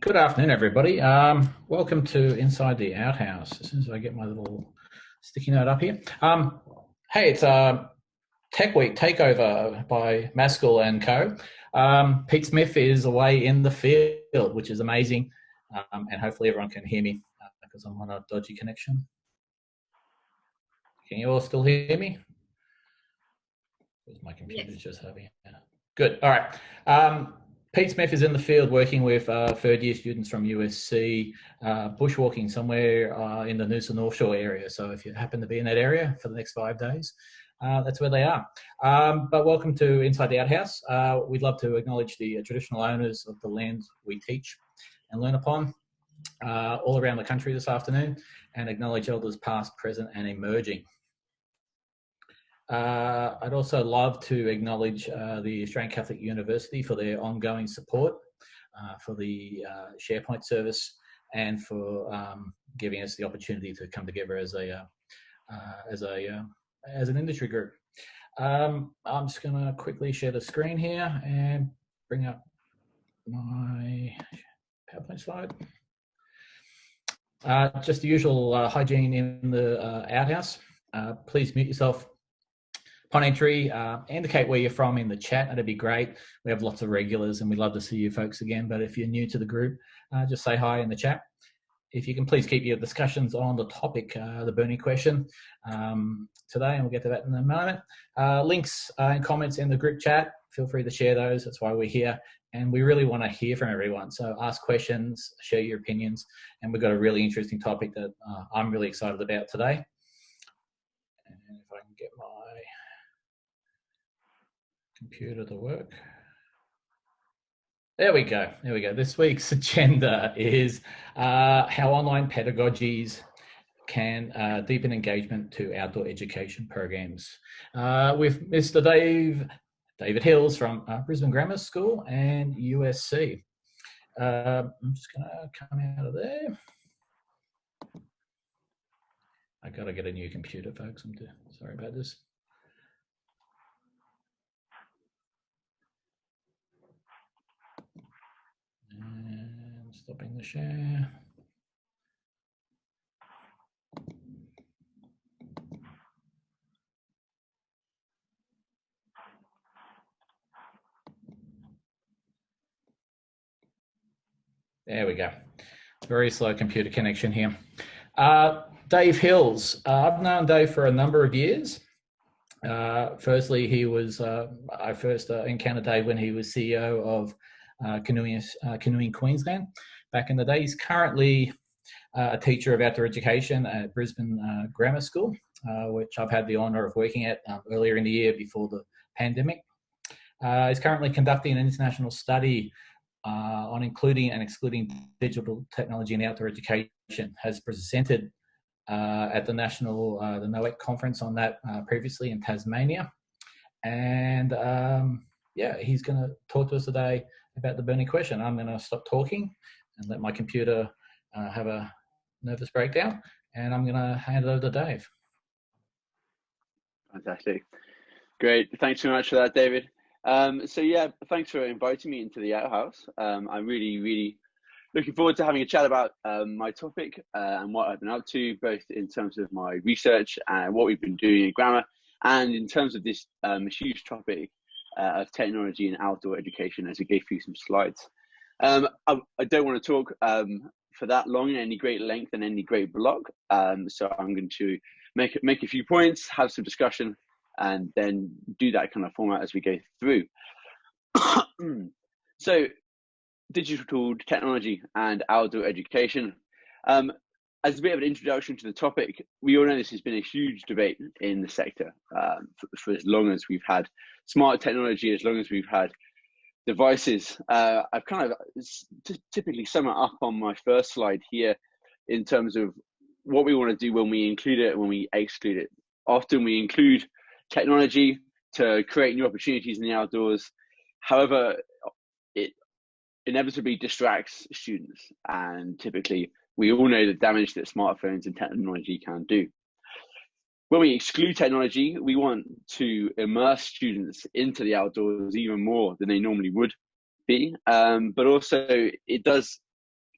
Good afternoon, everybody. Welcome to Inside the Outhouse. As soon as I get my little sticky note up here. Hey, it's Tech Week takeover by Maskell and Co. Pete Smith is away in the field, which is amazing, and hopefully everyone can hear me because I'm on a dodgy connection. Can you all still hear me? Because my computer's just having good. All right. Pete Smith is in the field working with third-year students from USC, bushwalking somewhere in the Noosa North Shore area. So if you happen to be in that area for the next 5 days, that's where they are. But welcome to Inside the Outhouse. We'd love to acknowledge the traditional owners of the land we teach and learn upon all around the country this afternoon, and acknowledge elders past, present, and emerging. I'd also love to acknowledge the Australian Catholic University for their ongoing support for the SharePoint service and for giving us the opportunity to come together as an industry group. I'm just going to quickly share the screen here and bring up my PowerPoint slide. Just the usual hygiene in the outhouse. Please mute yourself upon entry. Indicate where you're from in the chat. That'd be great. We have lots of regulars and we'd love to see you folks again. But if you're new to the group, just say hi in the chat. If you can please keep your discussions on the topic, the burning question today, and we'll get to that in a moment. Links and comments in the group chat. Feel free to share those. That's why we're here. And we really want to hear from everyone. So ask questions, share your opinions. And we've got a really interesting topic that I'm really excited about today. And if I can get my computer to work. There we go. There we go. This week's agenda is how online pedagogies can deepen engagement to outdoor education programs with Mr. David Hills from Brisbane Grammar School and USC. I'm just going to come out of there. I got to get a new computer, folks. I'm sorry about this. And stopping the share. There we go. Very slow computer connection here. Dave Hills. I've known Dave for a number of years. Firstly, he was, I first encountered Dave when he was CEO of Canoeing Queensland back in the day. He's currently a teacher of outdoor education at Brisbane Grammar School, which I've had the honour of working at earlier in the year before the pandemic. He's currently conducting an international study on including and excluding digital technology in outdoor education. Has presented at the national the NOEC conference on that previously in Tasmania, and yeah, he's going to talk to us today about the burning question. I'm going to stop talking and let my computer have a nervous breakdown, and I'm going to hand it over to Dave. Fantastic. Great. Thanks so much for that, David. So yeah, thanks for inviting me into the Outhouse. I'm really looking forward to having a chat about my topic and what I've been up to, both in terms of my research and what we've been doing in grammar, and in terms of this huge topic of technology and outdoor education, as we go through some slides. I don't want to talk for that long in any great length and any great block, so I'm going to make a few points, have some discussion, and then do that kind of format as we go through. So, digital technology and outdoor education. As a bit of an introduction to the topic, we all know this has been a huge debate in the sector for as long as we've had smart technology, as long as we've had devices. I've kind of typically sum it up on my first slide here in terms of what we want to do when we include it and when we exclude it. Often we include technology to create new opportunities in the outdoors. However, it inevitably distracts students, and typically we all know the damage that smartphones and technology can do. When we exclude technology, we want to immerse students into the outdoors even more than they normally would be, but also it does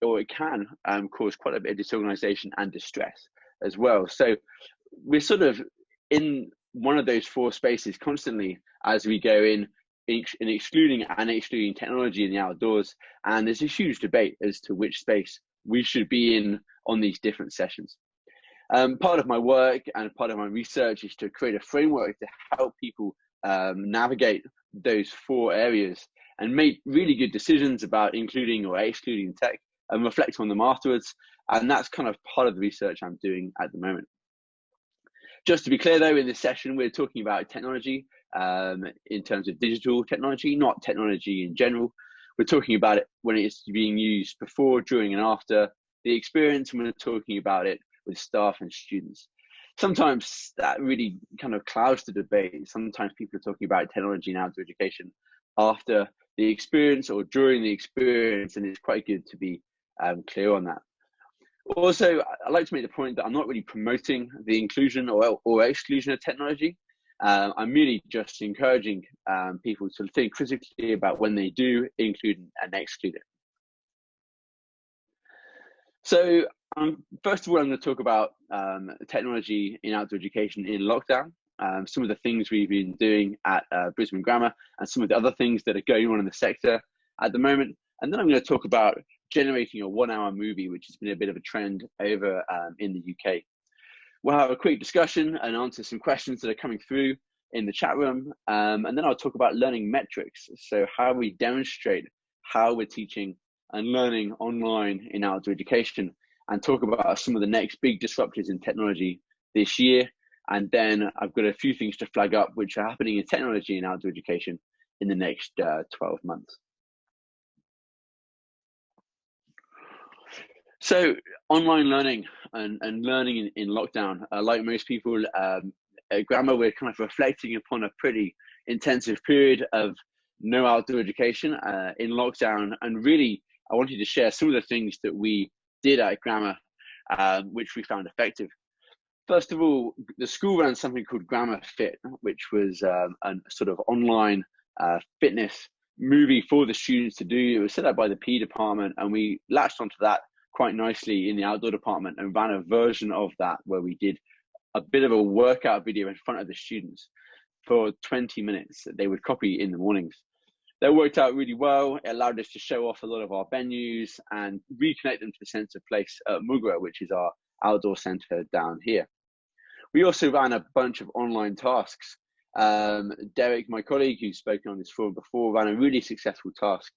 or it can cause quite a bit of disorganization and distress as well. So we're sort of in one of those four spaces constantly as we go in excluding technology in the outdoors. And there's a huge debate as to which space we should be in on these different sessions. Part of my work and part of my research is to create a framework to help people navigate those four areas and make really good decisions about including or excluding tech and reflect on them afterwards. And that's kind of part of the research I'm doing at the moment. Just to be clear though, in this session, we're talking about technology in terms of digital technology, not technology in general. We're talking about it when it's being used before, during and after the experience, and we're talking about it with staff and students. Sometimes that really kind of clouds the debate. Sometimes people are talking about technology in outdoor education after the experience or during the experience, and it's quite good to be clear on that. Also, I'd like to make the point that I'm not really promoting the inclusion or exclusion of technology. I'm merely just encouraging people to think critically about when they do include and exclude it. So first of all, I'm going to talk about technology in outdoor education in lockdown, some of the things we've been doing at Brisbane Grammar and some of the other things that are going on in the sector at the moment. And then I'm going to talk about generating a 1-hour movie, which has been a bit of a trend over in the UK. We'll have a quick discussion and answer some questions that are coming through in the chat room. And then I'll talk about learning metrics. So how we demonstrate how we're teaching and learning online in outdoor education, and talk about some of the next big disruptors in technology this year. And then I've got a few things to flag up which are happening in technology in outdoor education in the next 12 months. So online learning and learning in lockdown, like most people at Grammar, we're kind of reflecting upon a pretty intensive period of no outdoor education in lockdown. And really, I wanted to share some of the things that we did at Grammar, which we found effective. First of all, the school ran something called Grammar Fit, which was a sort of online fitness movie for the students to do. It was set up by the PE department, and we latched onto that quite nicely in the outdoor department and ran a version of that where we did a bit of a workout video in front of the students for 20 minutes that they would copy in the mornings. That worked out really well. It allowed us to show off a lot of our venues and reconnect them to the sense of place at Mugra, which is our outdoor centre down here. We also ran a bunch of online tasks. Derek, my colleague who's spoken on this forum before, ran a really successful task,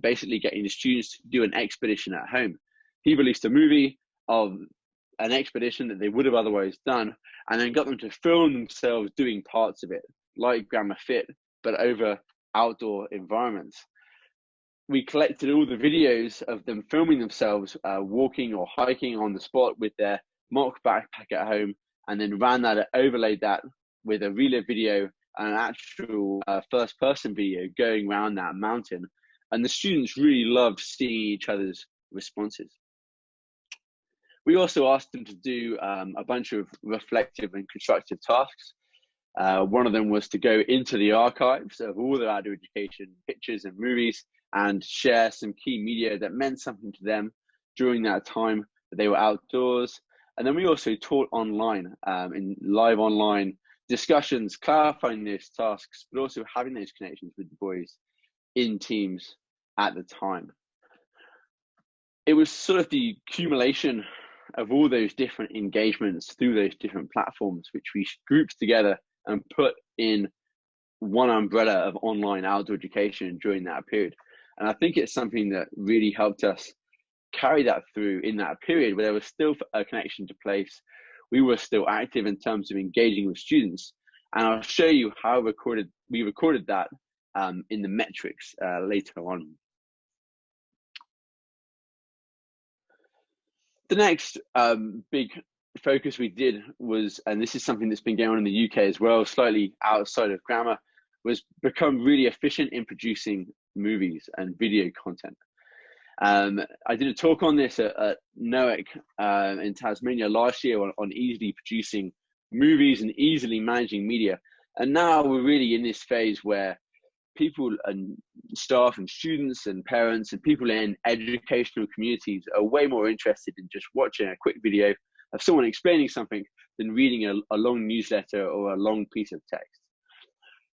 basically getting the students to do an expedition at home. He released a movie of an expedition that they would have otherwise done, and then got them to film themselves doing parts of it, like Grammar Fit, but over outdoor environments. We collected all the videos of them filming themselves walking or hiking on the spot with their mock backpack at home, and then ran that, overlaid that with a relay video and an actual first-person video going around that mountain. And the students really loved seeing each other's responses. We also asked them to do a bunch of reflective and constructive tasks. One of them was to go into the archives of all their outdoor education pictures and movies and share some key media that meant something to them during that time that they were outdoors. And then we also taught online, in live online discussions, clarifying those tasks, but also having those connections with the boys in teams at the time. It was sort of the accumulation of all those different engagements through those different platforms, which we grouped together and put in one umbrella of online outdoor education during that period. And I think it's something that really helped us carry that through in that period where there was still a connection to place. We were still active in terms of engaging with students. And I'll show you how we recorded that in the metrics later on. The next big focus we did was, and this is something that's been going on in the UK as well, slightly outside of Grammar, was become really efficient in producing movies and video content. I did a talk on this at NOEC in Tasmania last year on easily producing movies and easily managing media. And now we're really in this phase where people and staff and students and parents and people in educational communities are way more interested in just watching a quick video of someone explaining something than reading a long newsletter or a long piece of text.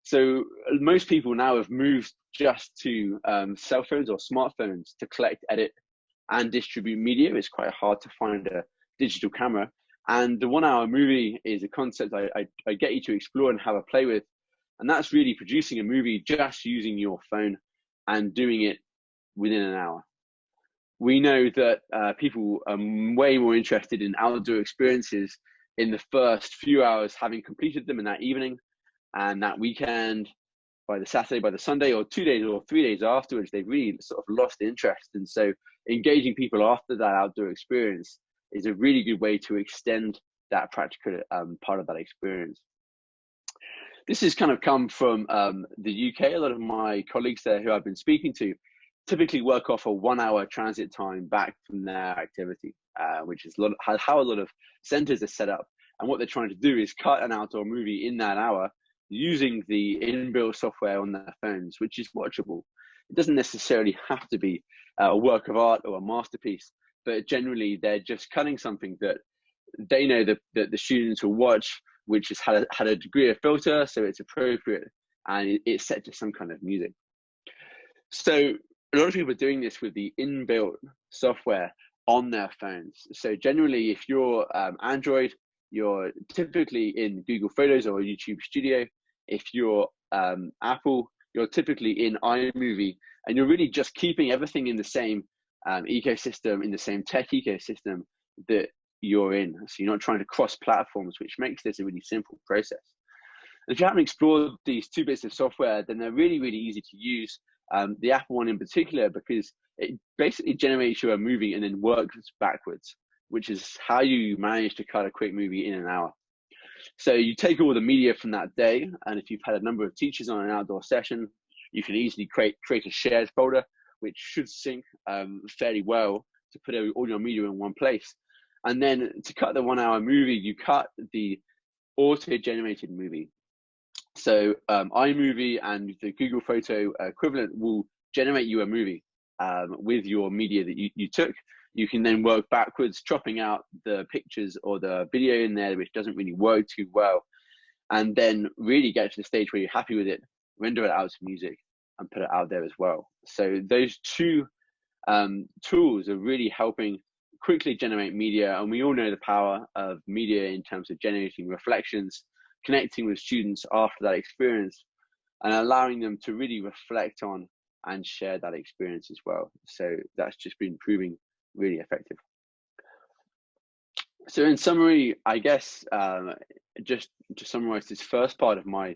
So most people now have moved just to cell phones or smartphones to collect, edit, and distribute media. It's quite hard to find a digital camera. And the 1 hour movie is a concept I get you to explore and have a play with. And that's really producing a movie just using your phone and doing it within an hour. We know that people are way more interested in outdoor experiences in the first few hours, having completed them in that evening and that weekend, by the Saturday, by the Sunday, or 2 days or 3 days afterwards, they've really sort of lost interest. And so engaging people after that outdoor experience is a really good way to extend that practical part of that experience. This has kind of come from the UK. A lot of my colleagues there who I've been speaking to typically work off a 1 hour transit time back from their activity, which is how a lot of centres are set up. And what they're trying to do is cut an outdoor movie in that hour using the inbuilt software on their phones, which is watchable. It doesn't necessarily have to be a work of art or a masterpiece, but generally they're just cutting something that they know that the students will watch, which has had a degree of filter, so it's appropriate, and it's set to some kind of music. So a lot of people are doing this with the inbuilt software on their phones. So generally, if you're Android, you're typically in Google Photos or YouTube Studio. If you're Apple, you're typically in iMovie, and you're really just keeping everything in the same ecosystem, in the same tech ecosystem that you're in. So you're not trying to cross platforms, which makes this a really simple process. And if you haven't explored these two bits of software, then they're really, really easy to use. The Apple one in particular, because it basically generates you a movie and then works backwards, which is how you manage to cut a quick movie in an hour. So you take all the media from that day, and if you've had a number of teachers on an outdoor session, you can easily create a shared folder, which should sync fairly well to put all your media in one place. And then to cut the 1 hour movie, you cut the auto-generated movie. So iMovie and the Google Photo equivalent will generate you a movie with your media that you took. You can then work backwards, chopping out the pictures or the video in there, which doesn't really work too well, and then really get to the stage where you're happy with it, render it out to music, and put it out there as well. So those two tools are really helping quickly generate media, and we all know the power of media in terms of generating reflections, connecting with students after that experience, and allowing them to really reflect on and share that experience as well. So that's just been proving really effective. So in summary, I guess just to summarize this first part of my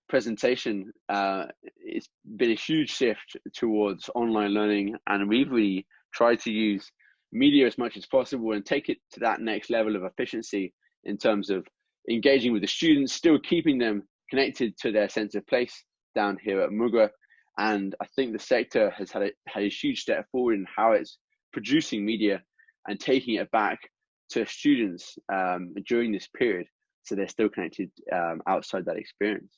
presentation, it's been a huge shift towards online learning, and we've really tried to use media as much as possible and take it to that next level of efficiency in terms of engaging with the students, still keeping them connected to their sense of place down here at Mugra. And I think the sector has had a huge step forward in how it's producing media and taking it back to students during this period, so they're still connected outside that experience.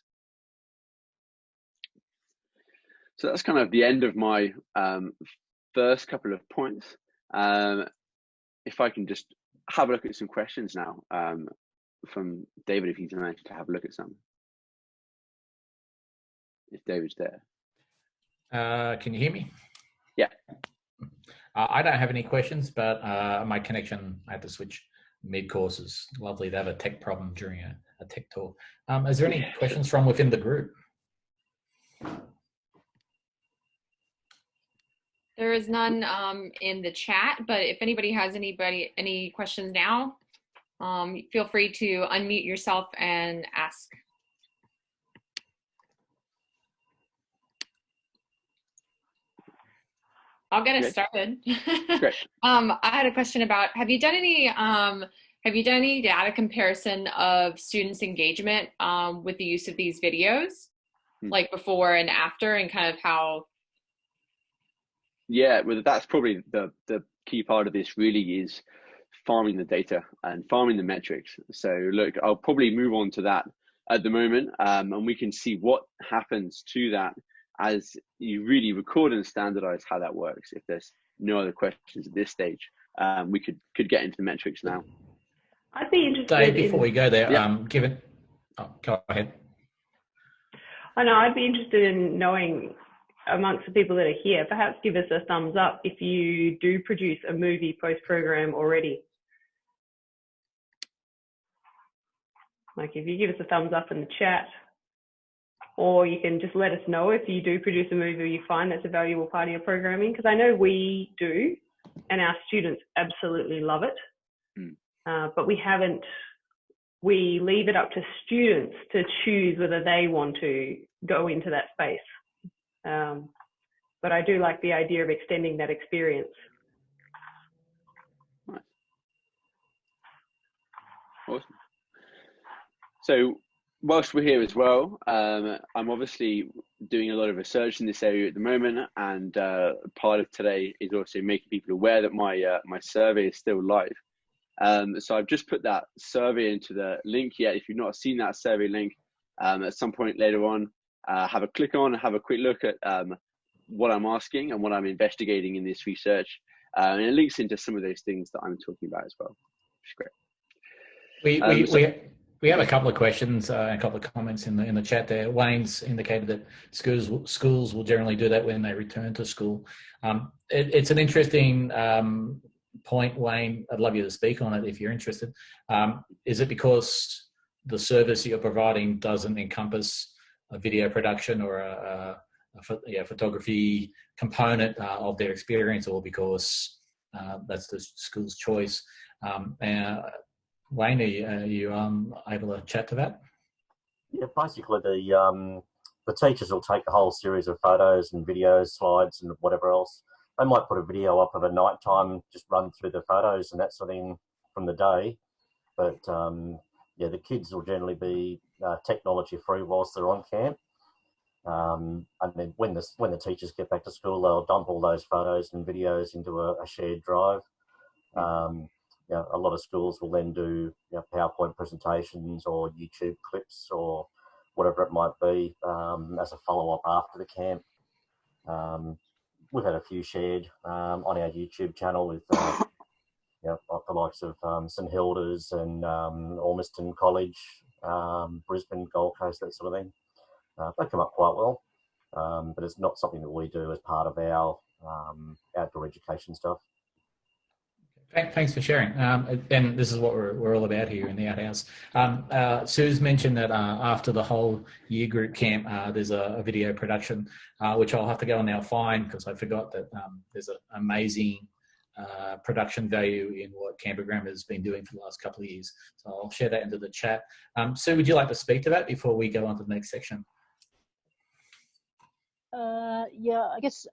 So that's kind of the end of my first couple of points. If I can just have a look at some questions now from David, if he's managed to have a look at some. If David's there. Can you hear me? Yeah. I don't have any questions, but my connection, I had to switch mid-courses. Lovely to have a tech problem during a tech talk. Is there any questions from within the group? There is none in the chat, but if anybody has any questions now, feel free to unmute yourself and ask. I'll get us started. Great. I had a question about, have you done any data comparison of students' engagement with the use of these videos, like before and after, and kind of how? Yeah, well, that's probably the key part of this. Really is farming the data and farming the metrics. So look, I'll probably move on to that at the moment, and we can see what happens to that as you really record and standardize how that works. If there's no other questions at this stage, we could get into the metrics now. I'd be interested. Dave, before we go there, Yep. Go ahead. I know, I'd be interested in knowing, amongst the people that are here, perhaps give us a thumbs up if you do produce a movie post-program already. Like if you give us a thumbs up in the chat, or you can just let us know if you do produce a movie or you find that's a valuable part of your programming, because I know we do, and our students absolutely love it. But we leave it up to students to choose whether they want to go into that space. But I do like the idea of extending that experience. Nice. Awesome. So whilst we're here as well, I'm obviously doing a lot of research in this area at the moment, and part of today is also making people aware that my survey is still live. So I've just put that survey into the link yet. If you've not seen that survey link, at some point later on, have a click on, have a quick look at what I'm asking and what I'm investigating in this research. And it links into some of those things that I'm talking about as well, which is great. We have a couple of questions, a couple of comments in the chat there. Wayne's indicated that schools will generally do that when they return to school. It's an interesting point, Wayne. I'd love you to speak on it if you're interested. Is it because the service you're providing doesn't encompass a video production or a photography component of their experience, or because that's the school's choice? Wayne, are you able to chat to that? Yeah, basically the teachers will take the whole series of photos and videos, slides and whatever else. They might put a video up of a night time, just run through the photos and that sort of thing from the day. But yeah, the kids will generally be technology free whilst they're on camp. And then when the teachers get back to school, they'll dump all those photos and videos into a shared drive. A lot of schools will then do PowerPoint presentations or YouTube clips or whatever it might be as a follow-up after the camp. We've had a few shared on our YouTube channel with the likes of St Hilda's and Ormiston College, Brisbane, Gold Coast, that sort of thing. They come up quite well, but it's not something that we do as part of our outdoor education stuff. Thanks for sharing. And this is what we're all about here in the OutHaus. Sue's mentioned that after the whole year group camp, there's a video production, which I'll have to go and now find, because I forgot that there's an amazing production value in what Canberra Grammar has been doing for the last couple of years. So I'll share that into the chat. Sue, would you like to speak to that before we go on to the next section? Yeah, I guess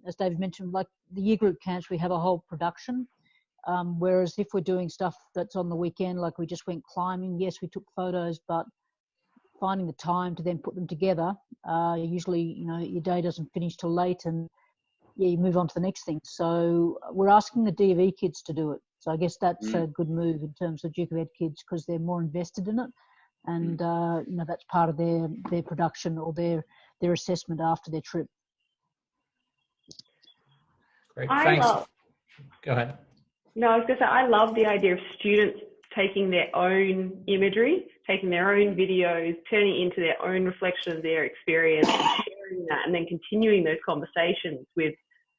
as David mentioned, like the year group camps, we have a whole production. Whereas if we're doing stuff that's on the weekend, like we just went climbing, yes, we took photos, but finding the time to then put them together, usually, your day doesn't finish till late and you move on to the next thing. So we're asking the D.V. kids to do it. So I guess that's a good move in terms of Duke of Ed kids, because they're more invested in it. And, that's part of their production or their assessment after their trip. Great, thanks. Go ahead. No, I was going to say, I love the idea of students taking their own imagery, taking their own videos, turning it into their own reflection of their experience, and sharing that, and then continuing those conversations with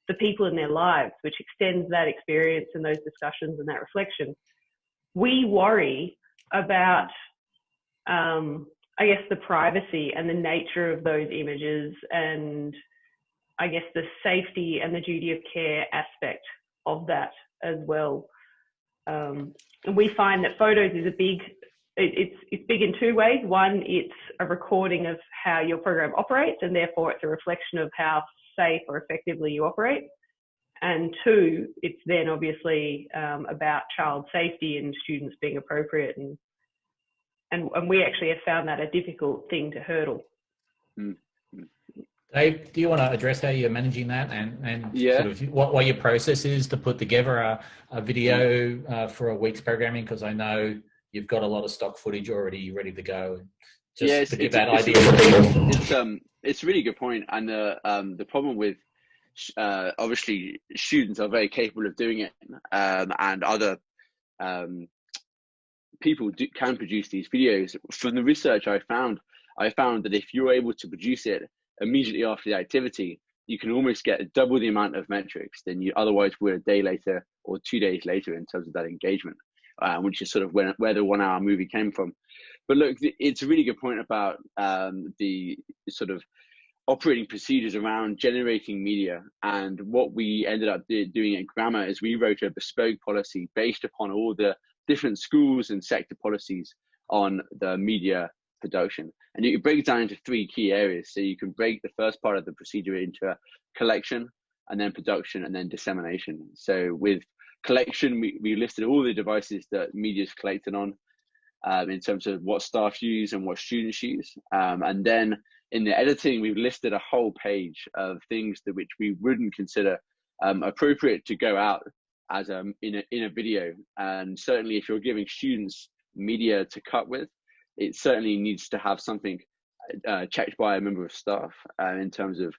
the people in their lives, which extends that experience and those discussions and that reflection. We worry about, I guess, the privacy and the nature of those images, and I guess the safety and the duty of care aspect of that as well. And we find that photos is it's big in two ways. One, it's a recording of how your program operates, and therefore it's a reflection of how safe or effectively you operate. And two, it's then obviously about child safety and students being appropriate. And we actually have found that a difficult thing to hurdle. Dave, do you want to address how you're managing that and sort of what your process is to put together a video for a week's programming? Because I know you've got a lot of stock footage already ready to go. just to give that idea. It's a really good point, and the problem with obviously students are very capable of doing it, and other people can produce these videos. From the research I found that if you're able to produce it immediately after the activity, you can almost get double the amount of metrics than you otherwise would a day later or 2 days later in terms of that engagement, which is sort of where the 1 hour movie came from. But look, it's a really good point about the sort of operating procedures around generating media. And what we ended up doing at Grammar is we wrote a bespoke policy based upon all the different schools and sector policies on the media production. And you can break it down into 3 key areas. So you can break the first part of the procedure into collection, and then production, and then dissemination. So with collection, we listed all the devices that media is collected on, in terms of what staff use and what students use. And then in the editing, we've listed a whole page of things which we wouldn't consider appropriate to go out as in a video. And certainly if you're giving students media to cut with, it certainly needs to have something checked by a member of staff in terms of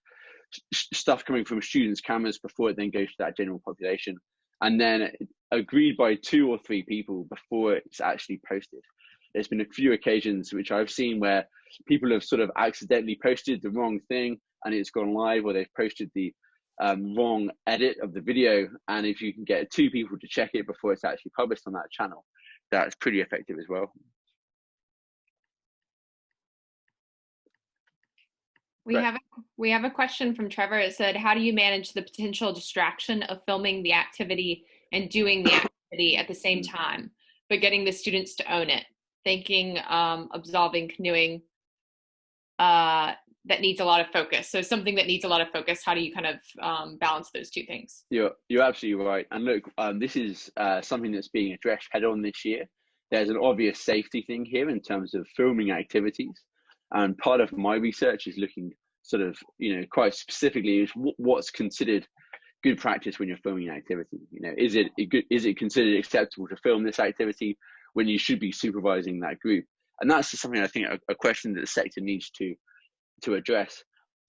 stuff coming from students' cameras before it then goes to that general population, and then agreed by 2 or 3 people before it's actually posted. There's been a few occasions which I've seen where people have sort of accidentally posted the wrong thing and it's gone live, or they've posted the wrong edit of the video. And if you can get 2 people to check it before it's actually published on that channel, that's pretty effective as well. We have a question from Trevor. It said, how do you manage the potential distraction of filming the activity and doing the activity at the same time, but getting the students to own it? Thinking, absolving, canoeing, that needs a lot of focus. So something that needs a lot of focus, how do you kind of balance those 2 things? You're absolutely right. And look, this is something that's being addressed head on this year. There's an obvious safety thing here in terms of filming activities. And part of my research is looking sort of, quite specifically is what's considered good practice when you're filming an activity. Is it considered acceptable to film this activity when you should be supervising that group? And that's something I think a question that the sector needs to address.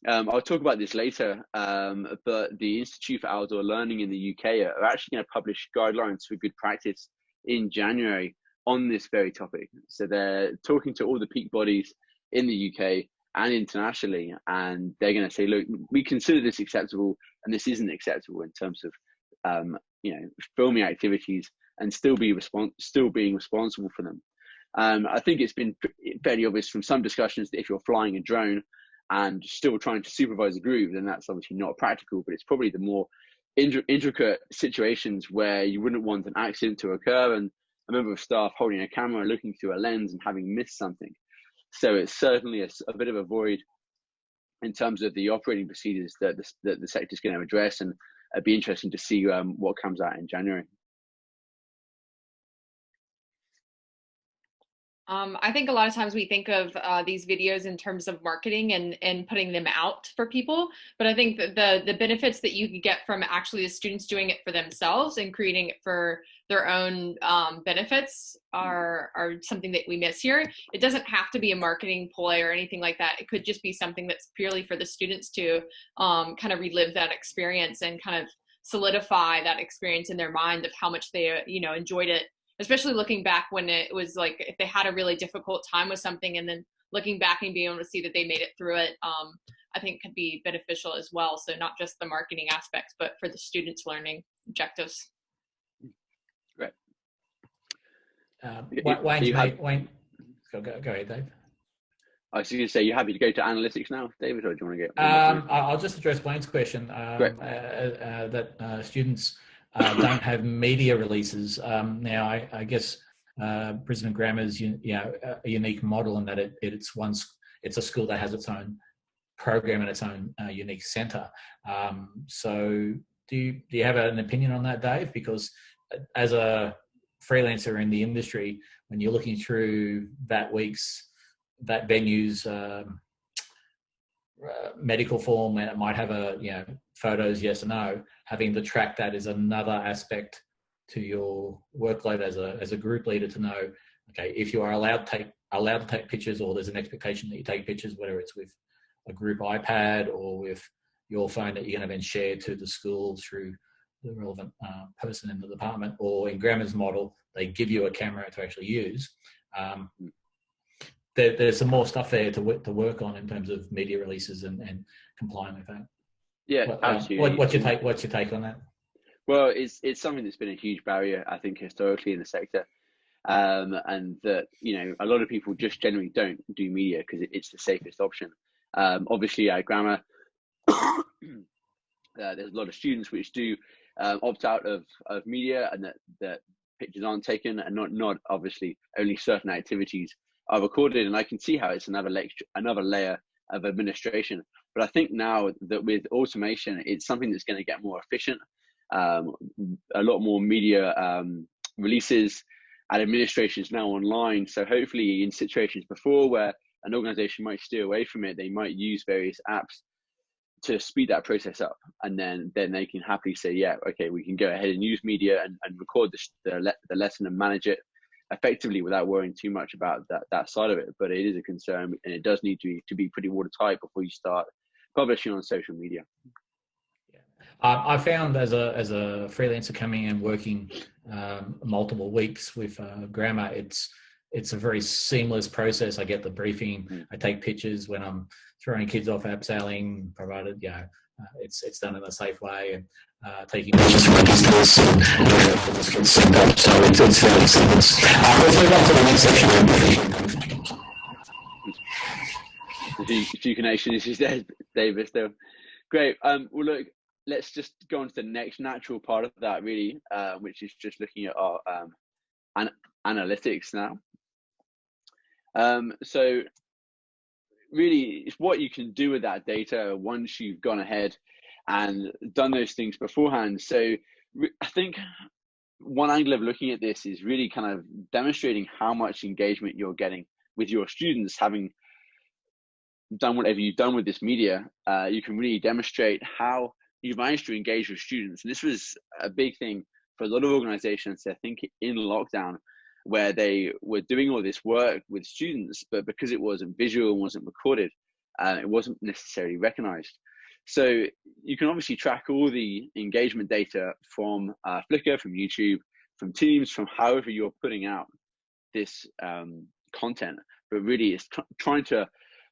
I'll talk about this later, but the Institute for Outdoor Learning in the UK are actually going to publish guidelines for good practice in January on this very topic. So they're talking to all the peak bodies in the UK and internationally, and they're going to say, look, we consider this acceptable and this isn't acceptable in terms of filming activities and still being responsible for them. I think it's been fairly obvious from some discussions that if you're flying a drone and still trying to supervise a group, then that's obviously not practical, but it's probably the more intricate situations where you wouldn't want an accident to occur and a member of staff holding a camera, looking through a lens and having missed something. So it's certainly a bit of a void in terms of the operating procedures that the sector is going to address, and it'd be interesting to see what comes out in January. I think a lot of times we think of these videos in terms of marketing and putting them out for people, but I think that the benefits that you could get from actually the students doing it for themselves and creating it for their own benefits are something that we miss here. It doesn't have to be a marketing ploy or anything like that. It could just be something that's purely for the students to kind of relive that experience and kind of solidify that experience in their mind of how much they enjoyed it. Especially looking back when it was like, if they had a really difficult time with something and then looking back and being able to see that they made it through it, I think could be beneficial as well. So not just the marketing aspects, but for the students' learning objectives. Great. Wayne, go ahead, Dave. I was going to say, you're happy to go to analytics now, David, or do you want to get? I'll just address Wayne's question that students don't have media releases. Now, I guess Brisbane Grammar is a unique model in that it's a school that has its own program and its own unique centre. So do you have an opinion on that, Dave? Because as a freelancer in the industry, when you're looking through that venue's medical form, and it might have photos, yes or no, having to track that is another aspect to your workload as a group leader to know, okay, if you are allowed to take allowed to take pictures, or there's an expectation that you take pictures, whether it's with a group iPad or with your phone that you're going to then share to the school through the relevant person in the department, or in Grammar's model, they give you a camera to actually use. There's some more stuff there to work on in terms of media releases and complying with that. Yeah, absolutely. What's your take on that? Well, it's something that's been a huge barrier, I think, historically in the sector, and that, you know, a lot of people just generally don't do media because it's the safest option. Obviously, at Grammar, there's a lot of students which do opt out of media, and that pictures aren't taken, and not obviously only certain activities are recorded. And I can see how it's another layer of administration. But I think now that with automation, it's something that's going to get more efficient. A lot more media releases and administration is now online. So hopefully, in situations before where an organization might steer away from it, they might use various apps to speed that process up, and then they can happily say, yeah, okay, we can go ahead and use media and record the lesson and manage it effectively without worrying too much about that side of it. But it is a concern, and it does need to be pretty watertight before you start publishing on social media. I found as a freelancer coming and working multiple weeks with Grammar, it's a very seamless process. I get the briefing, I take pictures when I'm throwing kids off abseiling, provided it's done in a safe way, and taking pictures from a distance and set up. So it's fairly seamless. Let's move on to the next section. A few connection issues there, David. Still great. Well, look, let's just go on to the next natural part of that, really, which is just looking at our analytics now. So really, it's what you can do with that data once you've gone ahead and done those things beforehand. So I think one angle of looking at this is really kind of demonstrating how much engagement you're getting with your students. Having done whatever you've done with this media, you can really demonstrate how you've managed to engage with students. And this was a big thing for a lot of organizations, I think, in lockdown, where they were doing all this work with students, but because it wasn't visual and wasn't recorded, it wasn't necessarily recognized. So you can obviously track all the engagement data from Flickr, from YouTube, from Teams, from however you're putting out this content, but really it's trying to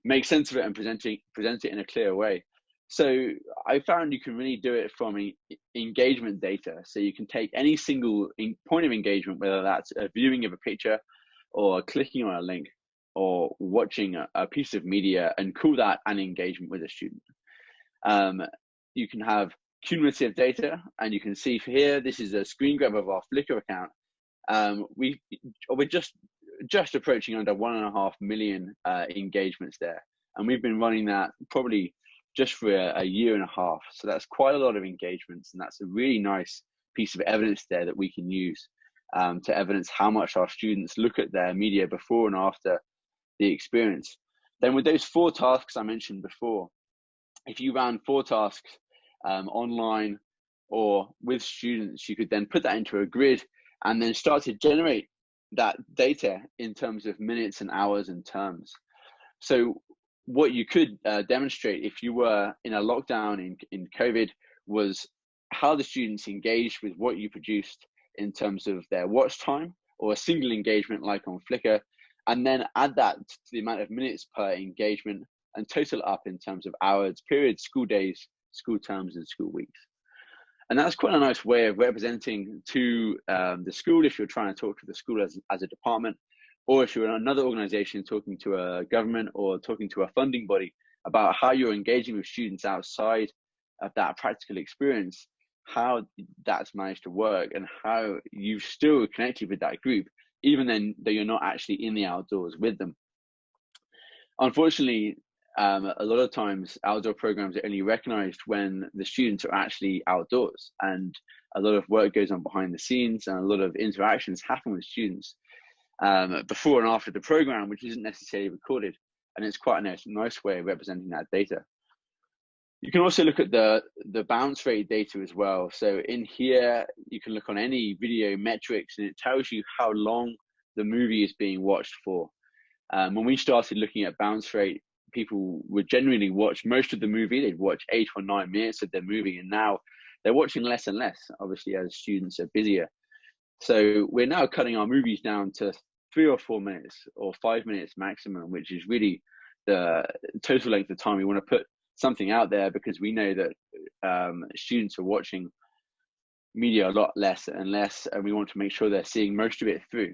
make sense of it and present it in a clear way. So I found you can really do it from engagement data. So you can take any single point of engagement, whether that's a viewing of a picture or clicking on a link or watching a piece of media, and call that an engagement with a student. You can have cumulative data, and you can see here, this is a screen grab of our Flickr account. We're just approaching under 1.5 million engagements there. And we've been running that probably just for a year and a half. So that's quite a lot of engagements, and that's a really nice piece of evidence there that we can use to evidence how much our students look at their media before and after the experience. Then with those 4 tasks I mentioned before, if you ran 4 tasks online or with students, you could then put that into a grid and then start to generate that data in terms of minutes and hours and terms. So what you could demonstrate if you were in a lockdown in COVID was how the students engaged with what you produced in terms of their watch time or a single engagement like on Flickr, and then add that to the amount of minutes per engagement and total it up in terms of hours, periods, school days, school terms, and school weeks. And that's quite a nice way of representing to the school if you're trying to talk to the school as a department, or if you're in another organization talking to a government or talking to a funding body about how you're engaging with students outside of that practical experience, how that's managed to work and how you've still connected with that group, even then though you're not actually in the outdoors with them. Unfortunately, a lot of times outdoor programs are only recognized when the students are actually outdoors, and a lot of work goes on behind the scenes and a lot of interactions happen with students before and after the program, which isn't necessarily recorded, and it's quite a nice way of representing that data. You can also look at the bounce rate data as well. So in here, you can look on any video metrics, and it tells you how long the movie is being watched for. When we started looking at bounce rate, people would generally watch most of the movie. They'd watch 8 or 9 minutes of their movie, and now they're watching less and less, obviously, as students are busier. So we're now cutting our movies down to 3 or 4 minutes or 5 minutes maximum, which is really the total length of time we want to put something out there, because we know that students are watching media a lot less and less, and we want to make sure they're seeing most of it through.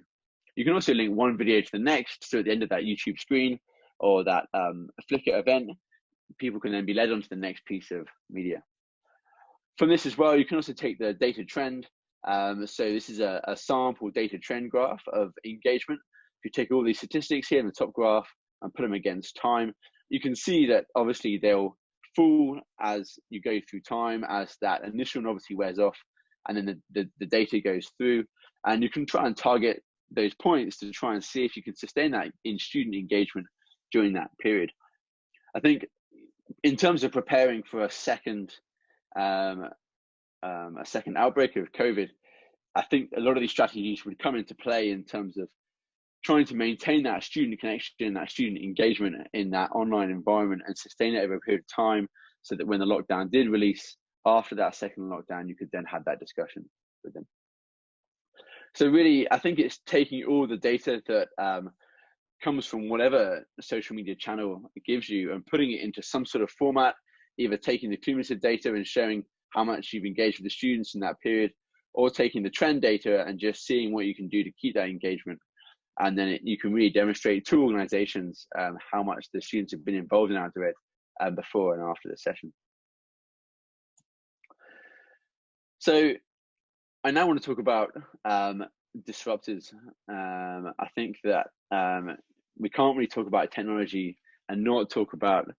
You can also link one video to the next, so at the end of that YouTube screen or that Flickr event, people can then be led on to the next piece of media. From this as well, you can also take the data trend. So this is a sample data trend graph of engagement. If you take all these statistics here in the top graph and put them against time, you can see that obviously they'll fall as you go through time, as that initial novelty wears off, and then the data goes through, and you can try and target those points to try and see if you can sustain that in student engagement during that period. I think in terms of preparing for a second outbreak of COVID, I think a lot of these strategies would come into play in terms of trying to maintain that student connection, that student engagement in that online environment, and sustain it over a period of time, so that when the lockdown did release after that second lockdown, you could then have that discussion with them. So really, I think it's taking all the data that comes from whatever social media channel it gives you and putting it into some sort of format, either taking the cumulative data and showing how much you've engaged with the students in that period, or taking the trend data and just seeing what you can do to keep that engagement. And then you can really demonstrate to organizations how much the students have been involved in OutDoEd before and after the session. So I now want to talk about disruptors. I think that we can't really talk about technology and not talk about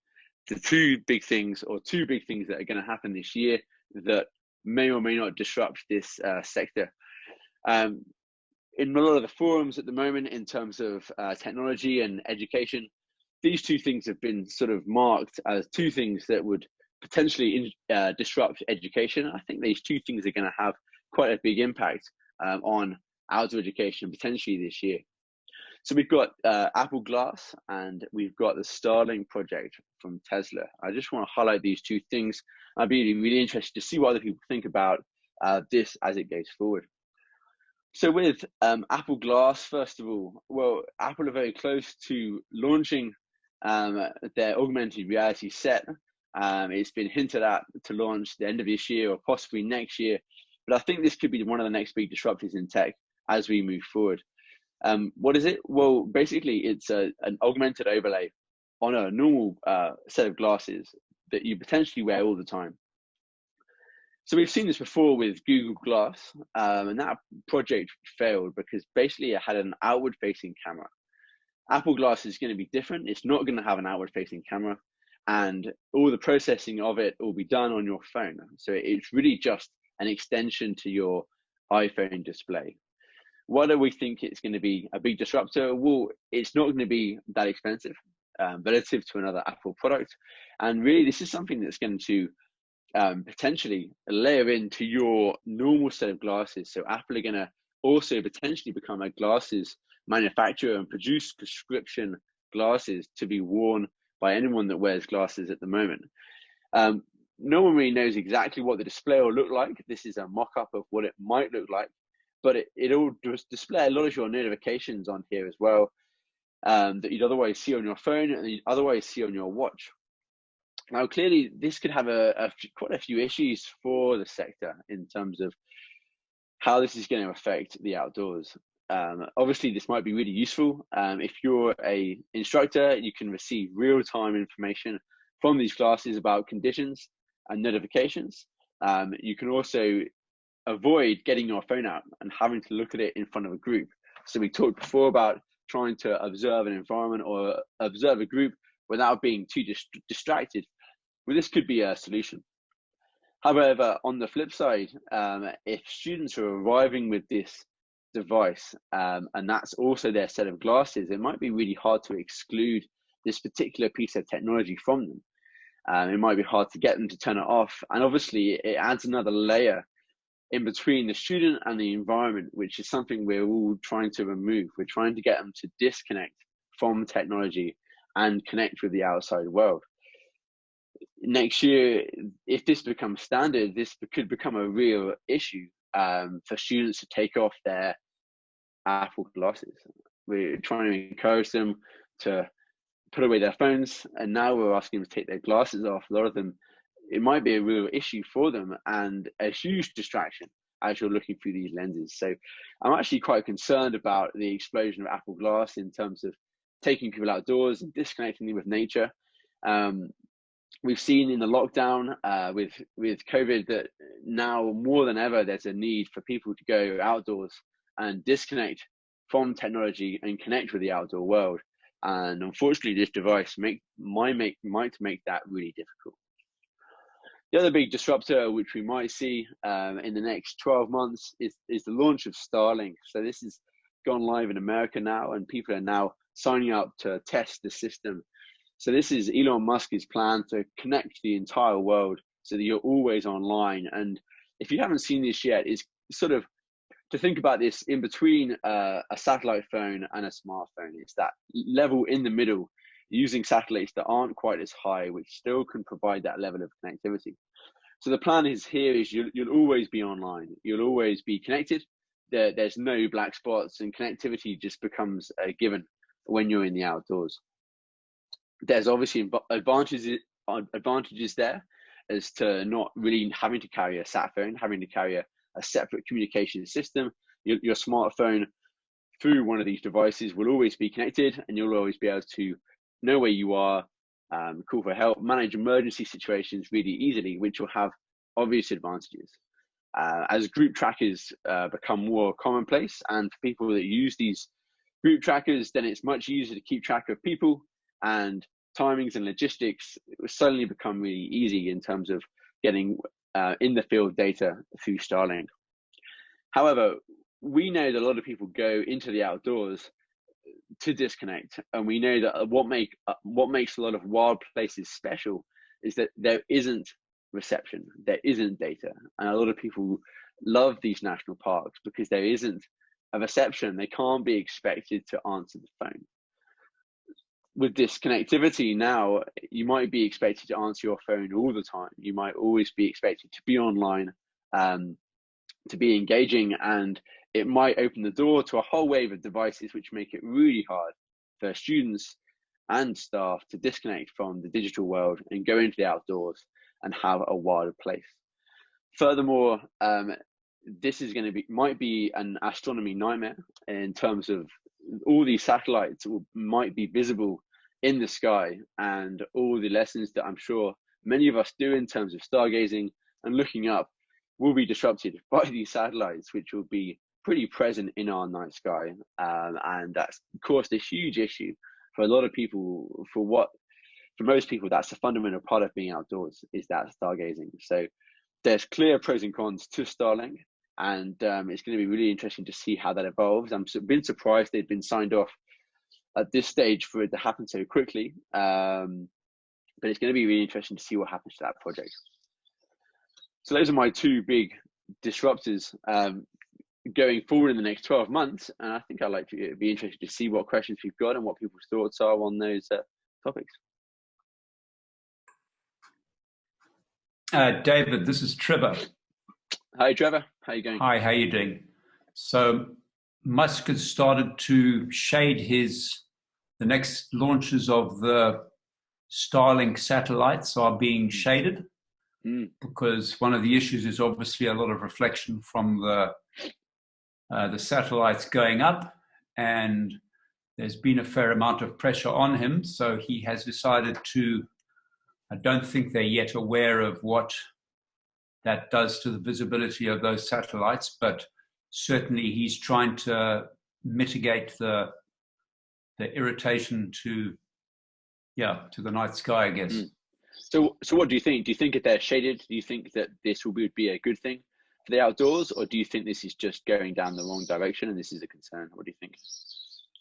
the two big things that are going to happen this year that may or may not disrupt this sector. In a lot of the forums at the moment, in terms of technology and education, these two things have been sort of marked as two things that would potentially disrupt education. I think these two things are going to have quite a big impact on outdoor education potentially this year. So we've got Apple Glass and we've got the Starlink project from Tesla. I just want to highlight these two things. I'd be really interested to see what other people think about this as it goes forward. So with Apple Glass, first of all, well, Apple are very close to launching their augmented reality set. It's been hinted at to launch the end of this year or possibly next year. But I think this could be one of the next big disruptors in tech as we move forward. What is it? Well, basically, it's an augmented overlay on a normal set of glasses that you potentially wear all the time. So we've seen this before with Google Glass, and that project failed because basically it had an outward-facing camera. Apple Glass is going to be different. It's not going to have an outward-facing camera, and all the processing of it will be done on your phone. So it's really just an extension to your iPhone display. Why do we think it's going to be a big disruptor? Well, it's not going to be that expensive relative to another Apple product. And really, this is something that's going to potentially layer into your normal set of glasses. So Apple are going to also potentially become a glasses manufacturer and produce prescription glasses to be worn by anyone that wears glasses at the moment. No one really knows exactly what the display will look like. This is a mock-up of what it might look like, but it'll just display a lot of your notifications on here as well, that you'd otherwise see on your phone and you'd otherwise see on your watch. Now, clearly, this could have quite a few issues for the sector in terms of how this is going to affect the outdoors. Obviously, this might be really useful. If you're an instructor, you can receive real-time information from these classes about conditions and notifications. You can also avoid getting your phone out and having to look at it in front of a group. So we talked before about trying to observe an environment or observe a group without being too distracted. Well, this could be a solution. However, on the flip side, if students are arriving with this device and that's also their set of glasses, it might be really hard to exclude this particular piece of technology from them. It might be hard to get them to turn it off. And obviously, it adds another layer in between the student and the environment, which is something we're all trying to remove. We're trying to get them to disconnect from technology and connect with the outside world. Next year, if this becomes standard, this could become a real issue for students to take off their Apple glasses. We're trying to encourage them to put away their phones, and now we're asking them to take their glasses off. A lot of them, it might be a real issue for them and a huge distraction as you're looking through these lenses. So I'm actually quite concerned about the explosion of Apple Glass in terms of taking people outdoors and disconnecting them with nature. We've seen in the lockdown with COVID that now more than ever there's a need for people to go outdoors and disconnect from technology and connect with the outdoor world. And unfortunately, this device might make that really difficult. The other big disruptor which we might see in the next 12 months is the launch of Starlink. So this has gone live in America now, and people are now signing up to test the system. So this is Elon Musk's plan to connect the entire world so that you're always online. And if you haven't seen this yet, it's sort of to think about this in between a satellite phone and a smartphone. It's that level in the middle, using satellites that aren't quite as high, which still can provide that level of connectivity. So the plan is you'll always be online. You'll always be connected. There's no black spots, and connectivity just becomes a given when you're in the outdoors. There's obviously advantages there as to not really having to carry a sat phone, having to carry a separate communication system. Your smartphone through one of these devices will always be connected, and you'll always be able to know where you are, call for help, manage emergency situations really easily, which will have obvious advantages. As group trackers become more commonplace, and for people that use these group trackers, then it's much easier to keep track of people, and timings and logistics will suddenly become really easy in terms of getting in the field data through Starlink. However, we know that a lot of people go into the outdoors to disconnect, and we know that what makes a lot of wild places special is that there isn't reception, there isn't data, and a lot of people love these national parks because there isn't a reception. They can't be expected to answer the phone. With this connectivity now, you might be expected to answer your phone all the time. You might always be expected to be online, to be engaging, and it might open the door to a whole wave of devices which make it really hard for students and staff to disconnect from the digital world and go into the outdoors and have a wilder place. Furthermore, this is might be an astronomy nightmare in terms of all these satellites might be visible in the sky, and all the lessons that I'm sure many of us do in terms of stargazing and looking up will be disrupted by these satellites, which will be pretty present in our night sky. And that's caused a huge issue for a lot of people. For most people, that's a fundamental part of being outdoors, is that stargazing. So there's clear pros and cons to Starlink, and it's going to be really interesting to see how that evolves. I'm been surprised they've been signed off at this stage for it to happen so quickly, but it's going to be really interesting to see what happens to that project. So those are my two big disruptors going forward in the next 12 months, and I think I'd like to be interested to see what questions we've got and what people's thoughts are on those topics. David, this is Trevor. Hi, Trevor. How are you going? Hi, how are you doing? So Musk has started to shade the next launches of the Starlink satellites are being shaded because one of the issues is obviously a lot of reflection from the satellites going up, and there's been a fair amount of pressure on him. So he has decided to, I don't think they're yet aware of what that does to the visibility of those satellites, but certainly he's trying to mitigate the irritation to the night sky, I guess. So what do you think? Do you think if they're shaded, do you think that this will be a good thing for the outdoors, or do you think this is just going down the wrong direction and this is a concern? What do you think?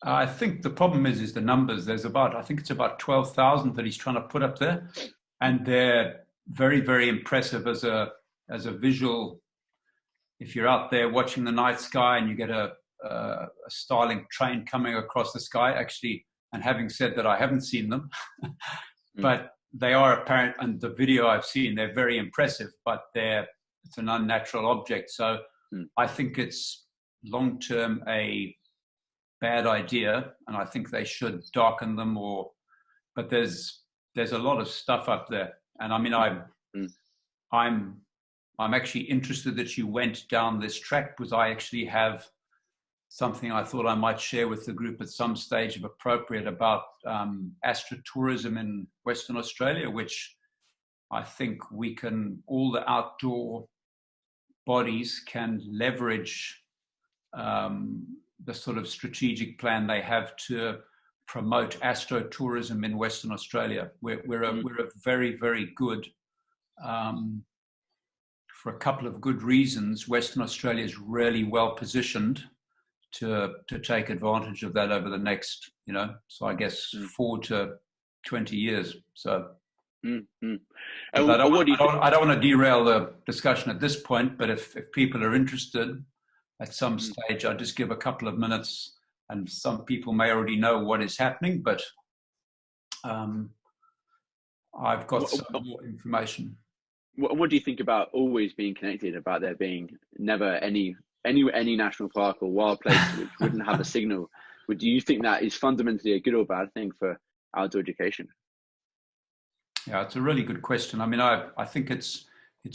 I think the problem is the numbers. There's I think it's about 12,000 that he's trying to put up there, and they're very, very impressive as a visual. If you're out there watching the night sky and you get a Starlink train coming across the sky, actually And having said that, I haven't seen them, but they are apparent. And the video I've seen, they're very impressive, but it's an unnatural object. So I think it's long-term a bad idea, and I think they should darken them but there's a lot of stuff up there. And I mean, I'm actually interested that you went down this track, because I actually have something I thought I might share with the group at some stage, if appropriate, about Astro Tourism in Western Australia, which I think all the outdoor bodies can leverage the sort of strategic plan they have to promote Astro Tourism in Western Australia. We're a very, very good, for a couple of good reasons, Western Australia is really well positioned to take advantage of that over the next, so I guess 4 to 20 years. So I don't want to derail the discussion at this point, but if people are interested at some stage, I'll just give a couple of minutes, and some people may already know what is happening, but I've got some more information. What do you think about always being connected, about there being never any national park or wild place which wouldn't have a signal? Do you think that is fundamentally a good or bad thing for outdoor education? Yeah, it's a really good question. I mean, I think it's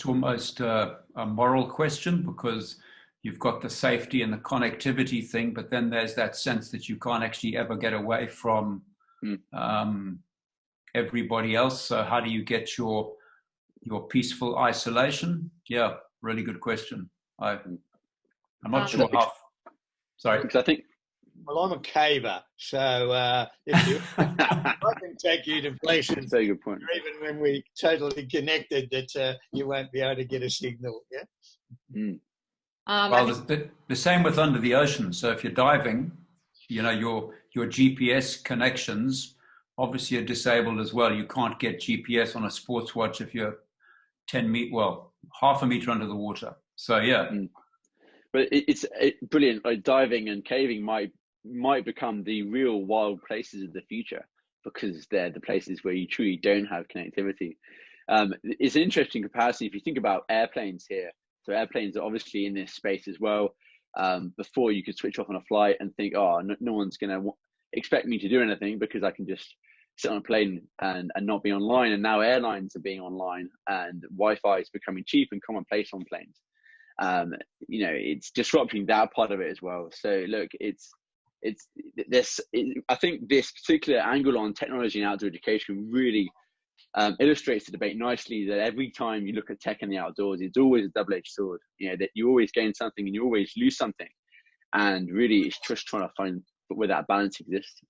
almost a moral question, because you've got the safety and the connectivity thing, but then there's that sense that you can't actually ever get away from everybody else. So how do you get your peaceful isolation? Yeah, really good question. I'm not sure how. Sorry. Because I think. Well, I'm a caver, so if you, I can take you to places. Very good point. Even when we're totally connected, that you won't be able to get a signal. Yeah. Well, the same with under the ocean. So if you're diving, your GPS connections obviously are disabled as well. You can't get GPS on a sports watch if you're 10 meters, half a meter under the water. So yeah. But it's brilliant. Like diving and caving might become the real wild places of the future, because they're the places where you truly don't have connectivity. It's an interesting comparison if you think about airplanes here. So airplanes are obviously in this space as well. Before, you could switch off on a flight and think, no one's going to expect me to do anything, because I can just sit on a plane and not be online. And now airlines are being online, and Wi-Fi is becoming cheap and commonplace on planes. It's disrupting that part of it as well. So look, I think this particular angle on technology and outdoor education really illustrates the debate nicely, that every time you look at tech in the outdoors, it's always a double-edged sword. That you always gain something and you always lose something, and really it's just trying to find where that balance exists.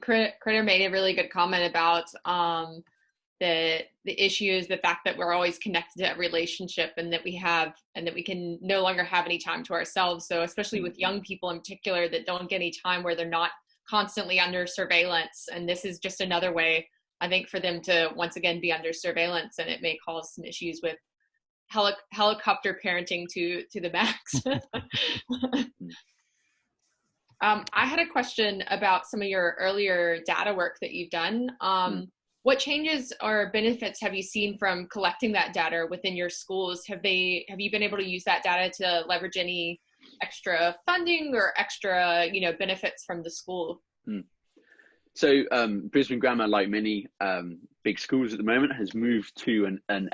Critter made a really good comment about the issue is the fact that we're always connected to a relationship, and that we can no longer have any time to ourselves. So especially with young people in particular that don't get any time, where they're not constantly under surveillance, and this is just another way, I think, for them to once again be under surveillance, and it may cause some issues with helicopter parenting to the max. I had a question about some of your earlier data work that you've done. What changes or benefits have you seen from collecting that data within your schools? Have you been able to use that data to leverage any extra funding or extra, benefits from the school? So Brisbane Grammar, like many big schools at the moment, has moved to an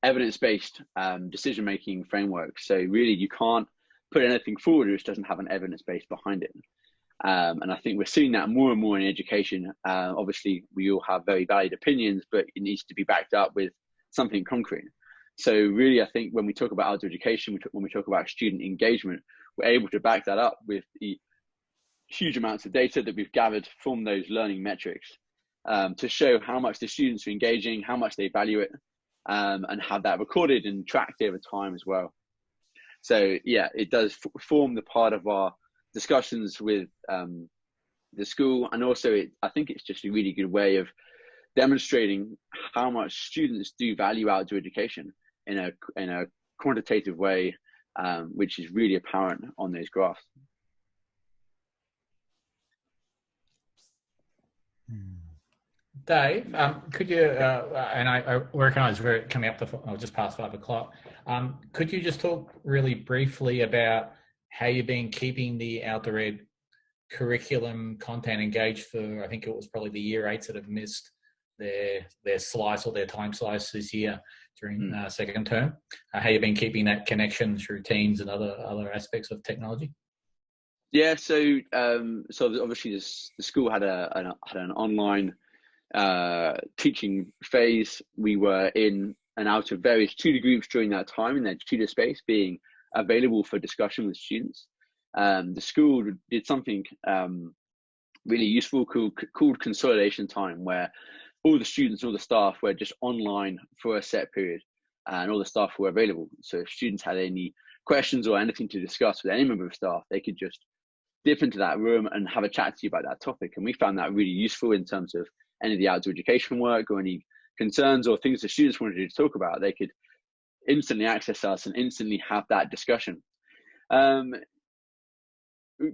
evidence-based decision-making framework. So really, you can't put anything forward which doesn't have an evidence base behind it. And I think we're seeing that more and more in education. Obviously, we all have very valid opinions, but it needs to be backed up with something concrete. So really, I think when we talk about outdoor education, when we talk about student engagement, we're able to back that up with the huge amounts of data that we've gathered from those learning metrics to show how much the students are engaging, how much they value it, and have that recorded and tracked over time as well. So yeah, it does form the part of our discussions with the school, and also I think it's just a really good way of demonstrating how much students do value outdoor education in a quantitative way, which is really apparent on those graphs. Dave, could you, and I recognise we're coming up to just past 5 o'clock, could you just talk really briefly about how you've been keeping the Outdoor Ed curriculum content engaged for, I think it was probably the year 8s that have missed their slice or their time slice this year during second term, how you've been keeping that connection through Teams and other aspects of technology? Yeah, so obviously the school had an online teaching phase. We were in and out of various tutor groups during that time in their tutor space, being available for discussion with students. The school did something really useful called Consolidation time, where all the students and all the staff were just online for a set period, and all the staff were available. So if students had any questions or anything to discuss with any member of staff, they could just dip into that room and have a chat to you about that topic. And we found that really useful in terms of any of the outdoor education work or any concerns or things the students wanted to talk about. They could instantly access us and instantly have that discussion.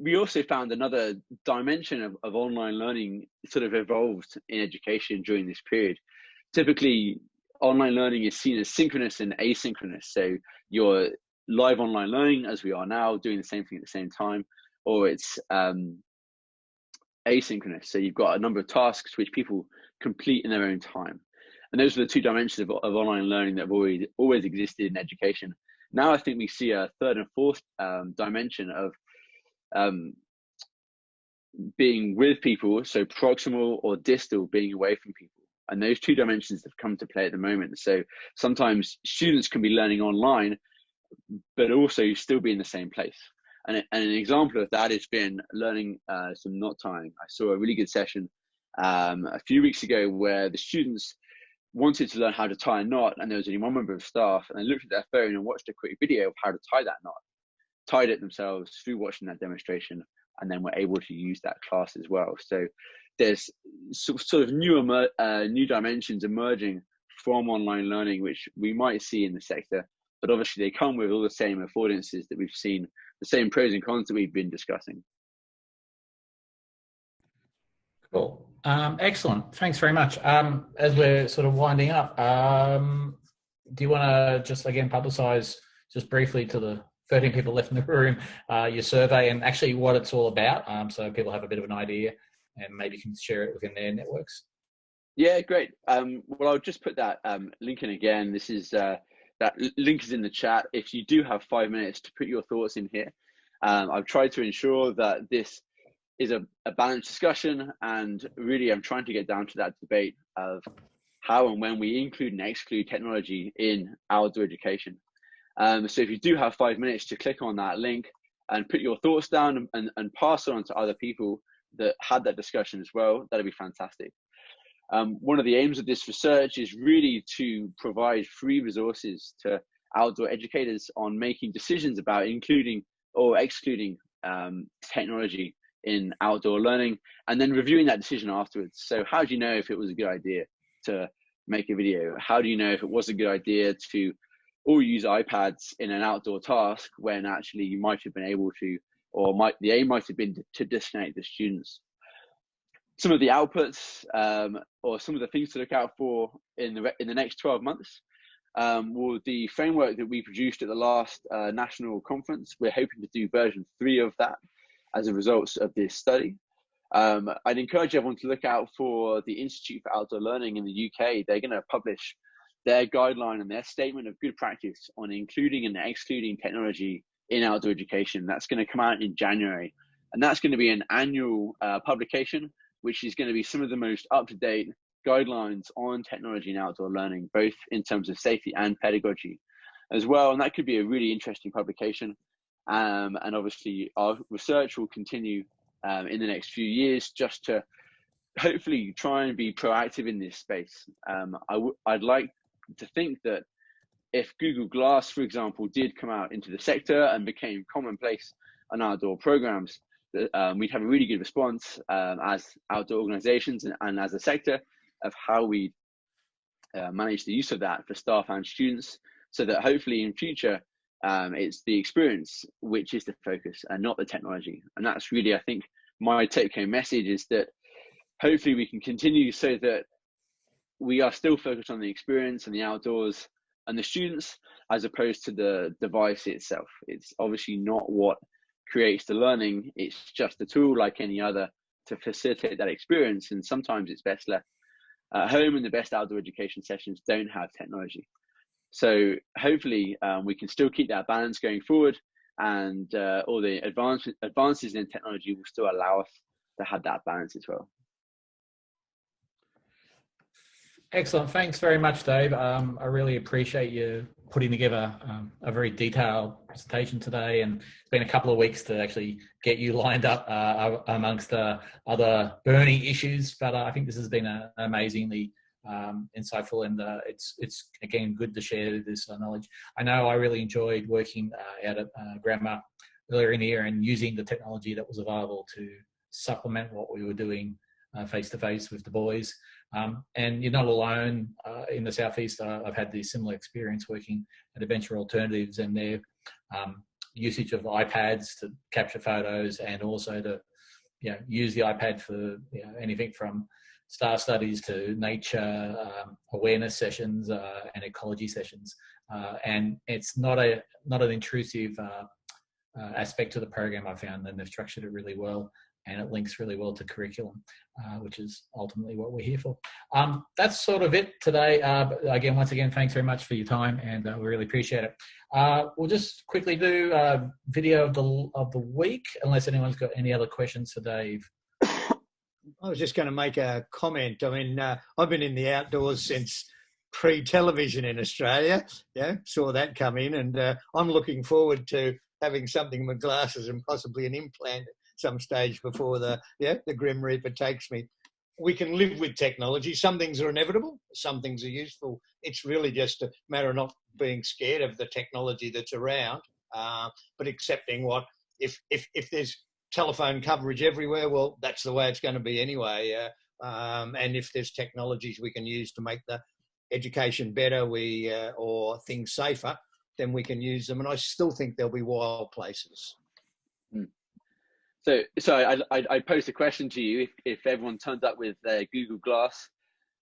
We also found another dimension of online learning sort of evolved in education during this period. Typically, online learning is seen as synchronous and asynchronous. So you're live online learning, as we are now, doing the same thing at the same time, or it's asynchronous. So you've got a number of tasks which people complete in their own time. And those are the two dimensions of online learning that have always existed in education. Now I think we see a third and fourth dimension of being with people, so proximal or distal, being away from people. And those two dimensions have come to play at the moment. So sometimes students can be learning online, but also still be in the same place. And an example of that has been learning some knot tying. I saw a really good session a few weeks ago where the students wanted to learn how to tie a knot, and there was only one member of staff, and they looked at their phone and watched a quick video of how to tie that knot, tied it themselves through watching that demonstration, and then were able to use that class as well. So there's sort of new dimensions emerging from online learning, which we might see in the sector, but obviously they come with all the same affordances that we've seen, the same pros and cons that we've been discussing. Cool. Excellent. Thanks very much. As we're sort of winding up, do you want to just again publicise just briefly to the 13 people left in the room your survey and actually what it's all about, so people have a bit of an idea and maybe can share it within their networks? Yeah, great. Well, I'll just put that link in again. This is that link is in the chat. If you do have 5 minutes to put your thoughts in here, I've tried to ensure that this is a balanced discussion, and really I'm trying to get down to that debate of how and when we include and exclude technology in outdoor education. So if you do have 5 minutes to click on that link and put your thoughts down and pass it on to other people that had that discussion as well, that'd be fantastic. One of the aims of this research is really to provide free resources to outdoor educators on making decisions about including or excluding technology in outdoor learning, and then reviewing that decision afterwards. So how do you know if it was a good idea to make a video? How do you know if it was a good idea to all use iPads in an outdoor task when actually you might have been able to, or the aim might have been to disconnect the students? Some of the outputs or some of the things to look out for in the next 12 months will the framework that we produced at the last national conference. We're hoping to do version 3 of that as a result of this study. I'd encourage everyone to look out for the Institute for Outdoor Learning in the UK. They're going to publish their guideline and their statement of good practice on including and excluding technology in outdoor education. That's going to come out in January. And that's going to be an annual publication, which is going to be some of the most up-to-date guidelines on technology in outdoor learning, both in terms of safety and pedagogy as well. And that could be a really interesting publication. And obviously our research will continue in the next few years just to hopefully try and be proactive in this space. I'd like to think that if Google Glass, for example, did come out into the sector and became commonplace on outdoor programs, we'd have a really good response as outdoor organizations and as a sector of how we manage the use of that for staff and students, so that hopefully in future it's the experience which is the focus and not the technology. And that's really, I think, my take-home message is that hopefully we can continue so that we are still focused on the experience and the outdoors and the students, as opposed to the device itself. It's obviously not what creates the learning. It's just a tool like any other to facilitate that experience. And sometimes it's best left at home, and the best outdoor education sessions don't have technology. So hopefully we can still keep that balance going forward, and all the advances in technology will still allow us to have that balance as well. Excellent. Thanks very much, Dave. I really appreciate you putting together a very detailed presentation today, and it's been a couple of weeks to actually get you lined up amongst other burning issues, but I think this has been amazingly insightful, and it's again good to share this knowledge. I know I really enjoyed working out at Grammar earlier in the year and using the technology that was available to supplement what we were doing face to face with the boys. And you're not alone in the Southeast. I've had this similar experience working at Adventure Alternatives, and their usage of iPads to capture photos, and also to use the iPad for anything from star studies to nature awareness sessions and ecology sessions. And it's not an intrusive aspect to the program, I found, and they've structured it really well. And it links really well to curriculum, which is ultimately what we're here for. That's sort of it today. But again, once again, thanks very much for your time, and we really appreciate it. We'll just quickly do a video of the week, unless anyone's got any other questions for Dave. I was just going to make a comment. I mean, I've been in the outdoors since pre-television in Australia. Saw that come in, and I'm looking forward to having something with glasses and possibly an implant some stage before the Grim Reaper takes me. We can live with technology. Some things are inevitable, some things are useful. It's really just a matter of not being scared of the technology that's around, but accepting what, if there's telephone coverage everywhere, well, that's the way it's going to be anyway. And if there's technologies we can use to make the education better, or things safer, then we can use them. And I still think there'll be wild places. So I posed a question to you. If everyone turns up with their Google Glass,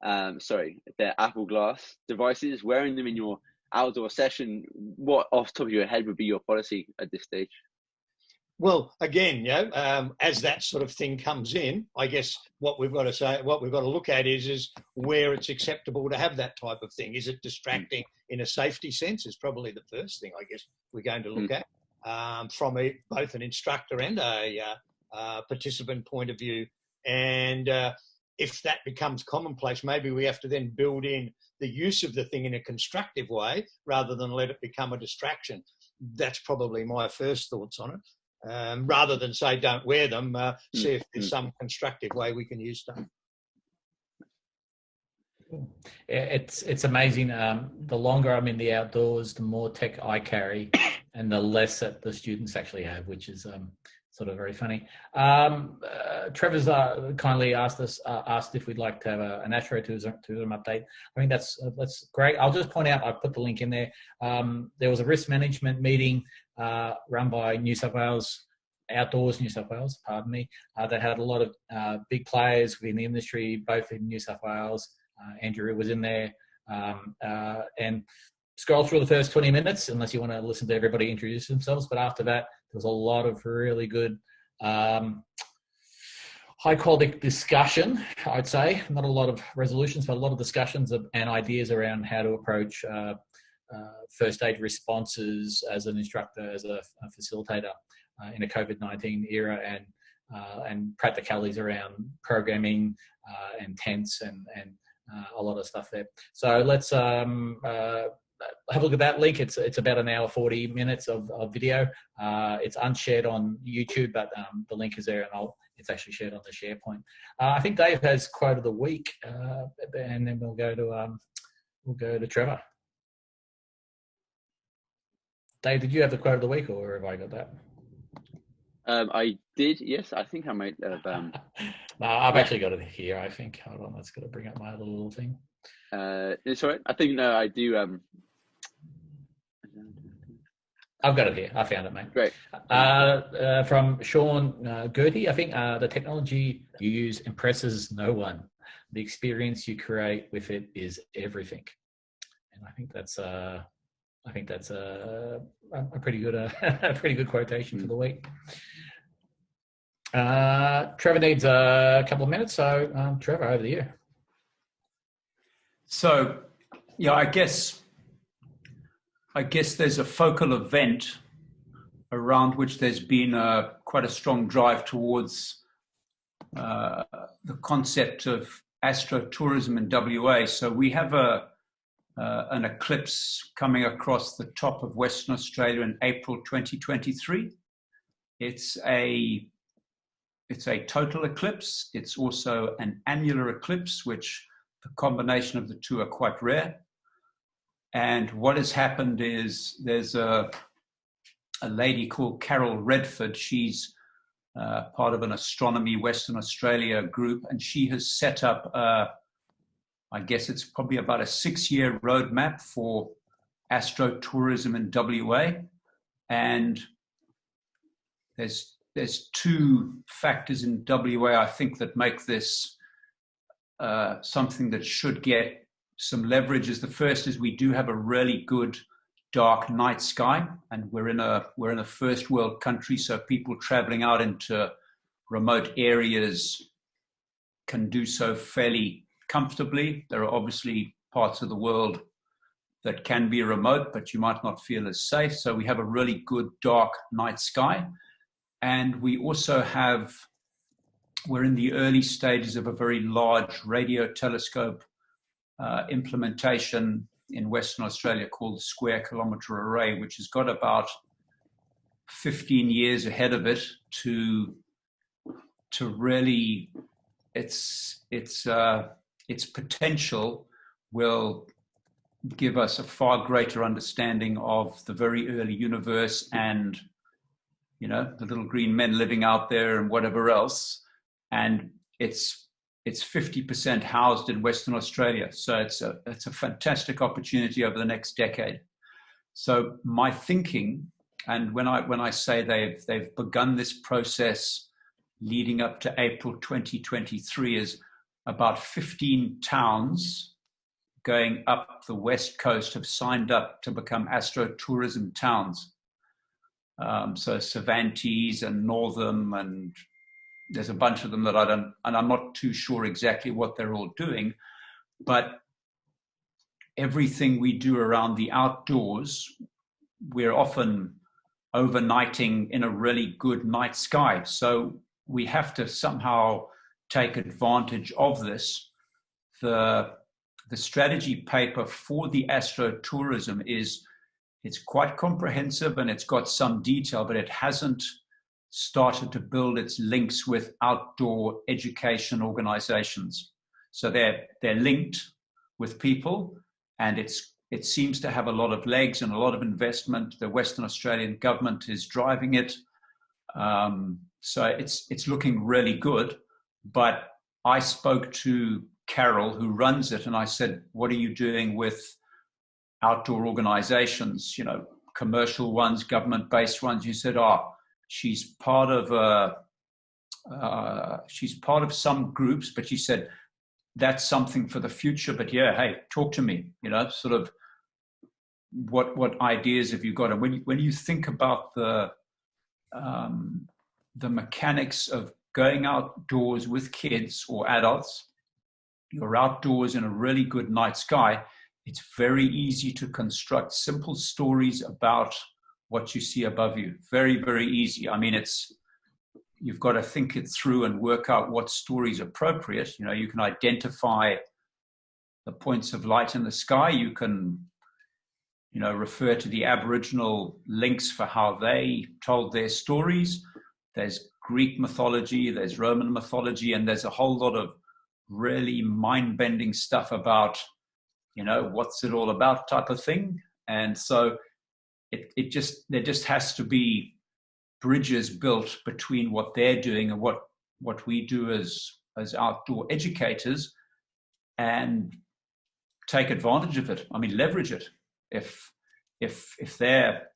their Apple Glass devices, wearing them in your outdoor session, what off the top of your head would be your policy at this stage? Well, again, as that sort of thing comes in, I guess what we've got to look at is where it's acceptable to have that type of thing. Is it distracting in a safety sense? Is probably the first thing I guess we're going to look at. From both an instructor and a participant point of view. And if that becomes commonplace, maybe we have to then build in the use of the thing in a constructive way rather than let it become a distraction. That's probably my first thoughts on it. Rather than say don't wear them, see if there's some constructive way we can use stuff. It's amazing. The longer I'm in the outdoors, the more tech I carry, and the less that the students actually have, which is sort of very funny. Trevor's kindly asked if we'd like to have an Astro Tourism update. I think that's great. I'll just point out, I put the link in there. There was a risk management meeting run by New South Wales, Outdoors New South Wales, pardon me, that had a lot of big players within the industry, both in New South Wales. Andrew was in there, and scroll through the first 20 minutes, unless you want to listen to everybody introduce themselves. But after that, there was a lot of really good, high quality discussion, I'd say. Not a lot of resolutions, but a lot of discussions and ideas around how to approach first aid responses as an instructor, as a facilitator in a COVID-19 era, and practicalities around programming and tents and a lot of stuff there. So let's have a look at that link. It's about an hour 40 minutes of video. It's unshared on YouTube, but the link is there, and it's actually shared on the SharePoint. I think Dave has quote of the week, and then we'll go to Trevor. Dave, did you have the quote of the week, or have I got that? I did, yes. I think I might have. No, I've actually got it here, I think. Hold on, that's got to bring up my little thing. It's all right. I think, no, I do. I've got it here. I found it, mate. Great. From Sean Gertie, I think the technology you use impresses no one. the experience you create with it is everything. And I think that's a pretty good a pretty good quotation for the week. Trevor needs a couple of minutes, so Trevor, over to you. So, yeah, I guess there's a focal event around which there's been quite a strong drive towards the concept of Astro Tourism in WA. So we have an eclipse coming across the top of Western Australia in April 2023. It's a total eclipse. It's also an annular eclipse, which the combination of the two are quite rare. And what has happened is there's a lady called Carol Redford. She's part of an Astronomy Western Australia group, and she has set up, I guess it's probably about a 6-year roadmap for Astro Tourism in WA. And there's two factors in WA, I think, that make this something that should get some leverage. The first is we do have a really good dark night sky, and we're in a first world country, so people traveling out into remote areas can do so fairly comfortably. There are obviously parts of the world that can be remote, but you might not feel as safe. So we have a really good dark night sky. And we also we're in the early stages of a very large radio telescope implementation in Western Australia called the Square Kilometre Array, which has got about 15 years ahead of it to really, its potential will give us a far greater understanding of the very early universe and, you know, the little green men living out there and whatever else. And it's 50% housed in Western Australia. So it's a fantastic opportunity over the next decade. So my thinking, and when I say they've begun this process leading up to April 2023, is about 15 towns going up the west coast have signed up to become Astro Tourism towns. So Cervantes and Northam, and there's a bunch of them that I'm not too sure exactly what they're all doing, but everything we do around the outdoors, we're often overnighting in a really good night sky. So we have to somehow take advantage of this. The strategy paper for the Astro Tourism it's quite comprehensive and it's got some detail, but it hasn't started to build its links with outdoor education organizations. So they're linked with people, and it seems to have a lot of legs and a lot of investment. The Western Australian government is driving it. So it's looking really good. But I spoke to Carol, who runs it, and I said, what are you doing with outdoor organizations, you know, commercial ones, government-based ones? You said, she's part of some groups, but she said that's something for the future. But yeah, hey, talk to me. You know, sort of what ideas have you got? And when you think about the mechanics of going outdoors with kids or adults, you're outdoors in a really good night sky. It's very easy to construct simple stories about what you see above you. Very, very easy. I mean, you've got to think it through and work out what story is appropriate. You know, you can identify the points of light in the sky. You can, you know, refer to the Aboriginal links for how they told their stories. There's Greek mythology, there's Roman mythology, and there's a whole lot of really mind-bending stuff about, you know, what's it all about type of thing. And so there just has to be bridges built between what they're doing and what we do as outdoor educators, and take advantage of it. I mean, leverage it. If they're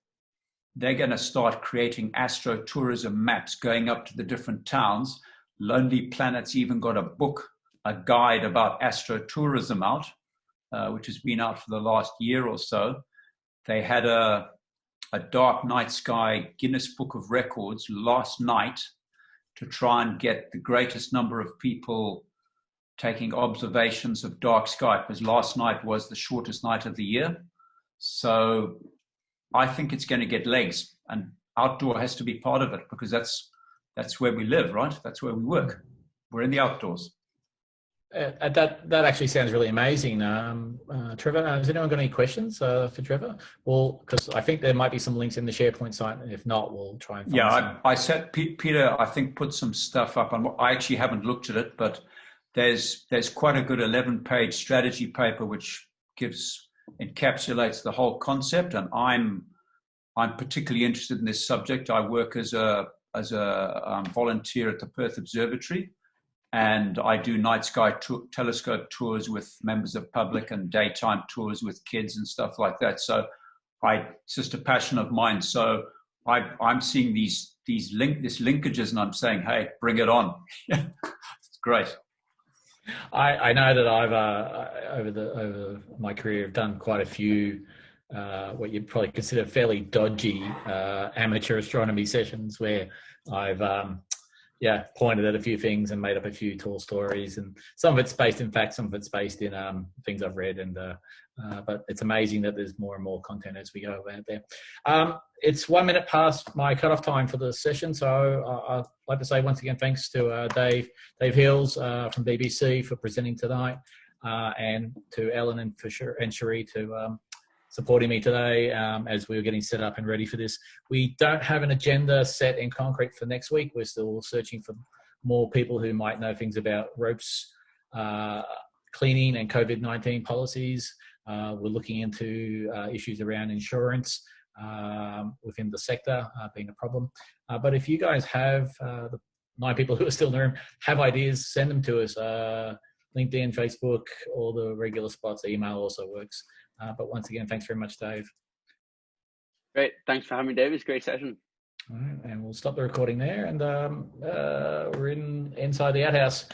going to start creating Astro Tourism maps going up to the different towns, Lonely Planet's even got a book a guide about Astro Tourism out, which has been out for the last year or so. They had a dark night sky Guinness Book of Records last night to try and get the greatest number of people taking observations of dark sky, because last night was the shortest night of the year. So I think it's going to get legs, and outdoor has to be part of it, because that's where we live, right? That's where we work. We're in the outdoors. That actually sounds really amazing. Trevor, has anyone got any questions for Trevor? Well, because I think there might be some links in the SharePoint site, and if not, we'll try and find some. I said Peter, I think, put some stuff up on. I actually haven't looked at it, but there's quite a good 11-page strategy paper which encapsulates the whole concept, and I'm particularly interested in this subject. I work as a volunteer at the Perth Observatory, and I do night sky telescope tours with members of public and daytime tours with kids and stuff like that. So it's just a passion of mine. So I'm seeing these linkages, and I'm saying, hey, bring it on. It's great. I know that I've over my career have done quite a few what you'd probably consider fairly dodgy amateur astronomy sessions where I've pointed at a few things and made up a few tall stories, and some of it's based in fact, some of it's based in things I've read, and but it's amazing that there's more and more content as we go out there. It's 1 minute past my cutoff time for the session, so I'd like to say once again thanks to Dave Hills from BBC for presenting tonight, and to Ellen and Cherie to supporting me today as we were getting set up and ready for this. We don't have an agenda set in concrete for next week. We're still searching for more people who might know things about ropes cleaning and COVID-19 policies. We're looking into issues around insurance within the sector being a problem. But if you guys have, the 9 people who are still in the room, have ideas, send them to us. LinkedIn, Facebook, all the regular spots. Email also works. But once again, thanks very much, Dave. Great. Thanks for having me, Dave. It's a great session. All right, and we'll stop the recording there, and we're inside the OutHaus.